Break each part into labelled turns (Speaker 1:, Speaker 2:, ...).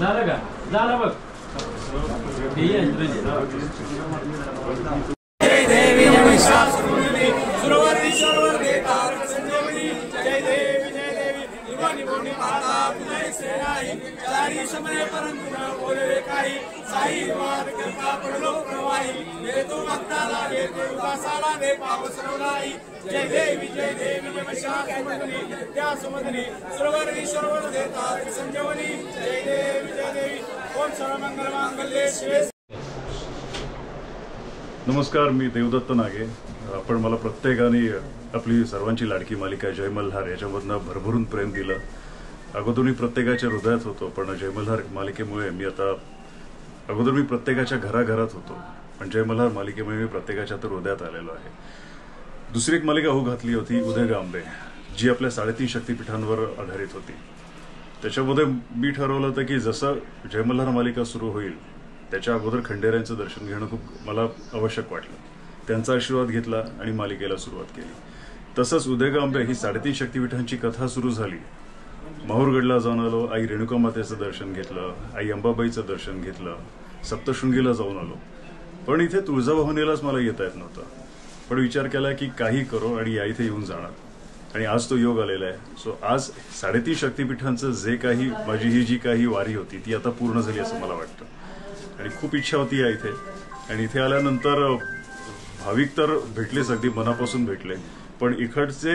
Speaker 1: झालं का? झालं बघ.
Speaker 2: जय देवी महिषासुरमर्दिनी सुरवरी देता संजीवनी जय देवी निवानी बोनी माता तुझे सेनाई चारी समरे परंतु न बोले काही साई वार करता पडलो प्रवाही दे तू भक्ताला दे तू उदासाला दे पाव सर्वलाई जय देवी जय महिषासुरमर्दिनी त्या सुमर्दिनी सुरवर देता संजीवनी जय देवी ओम सर्वमंगल मांगल्ये शिवे।
Speaker 3: नमस्कार, मी देवदत्त नागे। आपण मला प्रत्येकाने आपली सर्वांची लाडकी मालिका जय मल्हार याच्यामधनं भरभरून प्रेम दिलं। अगोदर मी प्रत्येकाच्या हृदयात होतो, पण जय मल्हार मालिकेमुळे मी आता अगोदर मी प्रत्येकाच्या घराघरात होतो, पण जय मल्हार मालिकेमुळे मी प्रत्येकाच्या तर हृदयात आलेलो आहे। दुसरी एक मालिका हो घातली होती उदयगांबे, जी आपल्या 3.5 शक्तिपीठांवर आधारित होती। त्याच्यामध्ये मी ठरवलं होतं की जसं जय मल्हार मालिका सुरू होईल त्याच्या अगोदर खंडेरायांचं दर्शन घेणं खूप मला आवश्यक वाटलं। त्यांचा आशीर्वाद घेतला आणि मालिकेला सुरुवात केली। तसंच उदयगांबे ही 3.5 शक्तिपीठांची कथा सुरू झाली। माहूरगडला जाऊन आलो, आई रेणुका मातेचं दर्शन घेतलं, आई अंबाबाईचं दर्शन घेतलं, सप्तशृंगीला जाऊन आलो, पण इथे तुळजाभवानीलाच मला येता येत नव्हतं। पण विचार केला की काही करो आणि या इथे येऊन जाणार, आणि आज तो योग आलेला आहे। सो आज 3.5 शक्तिपीठांचं जे काही माझी ही जी काही वारी होती ती आता पूर्ण झाली असं मला वाटतं, आणि खूप इच्छा होती या इथे। आणि इथे आल्यानंतर भाविक तर भेटलेच, अगदी मनापासून भेटले, पण इकडचे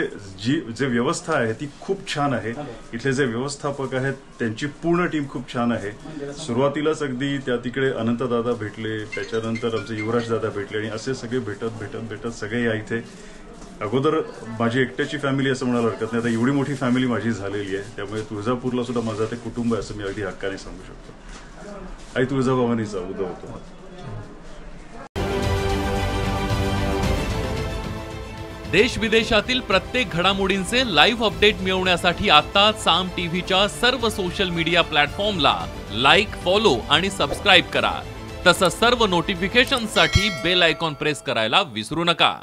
Speaker 3: जे व्यवस्था आहे ती खूप छान आहे। इथले जे व्यवस्थापक आहेत त्यांची पूर्ण टीम खूप छान आहे। सुरुवातीलाच अगदी त्या तिकडे अनंतदादा भेटले, त्याच्यानंतर आमचे युवराज दादा भेटले, आणि असे सगळे भेटत सगळे या इथे। अगोदर माझी एकट्याची फॅमिली असं म्हणायला हरकत नाही, आता एवढी मोठी फॅमिली माझी झालेली आहे, त्यामुळे तुळजापूरला सुद्धा माझं ते कुटुंब आहे असं मी अगदी हक्काने सांगू शकतो। आई तुळजाभवानीचा उदय होतो।
Speaker 4: देश विदेशातील प्रत्येक घडामोडींचे लाईव्ह अपडेट मिळवण्यासाठी आता साम टीव्हीच्या सर्व सोशल मीडिया प्लॅटफॉर्मला लाईक, फॉलो आणि सबस्क्राईब करा। तसंच सर्व नोटिफिकेशनसाठी बेल आयकॉन प्रेस करायला विसरू नका।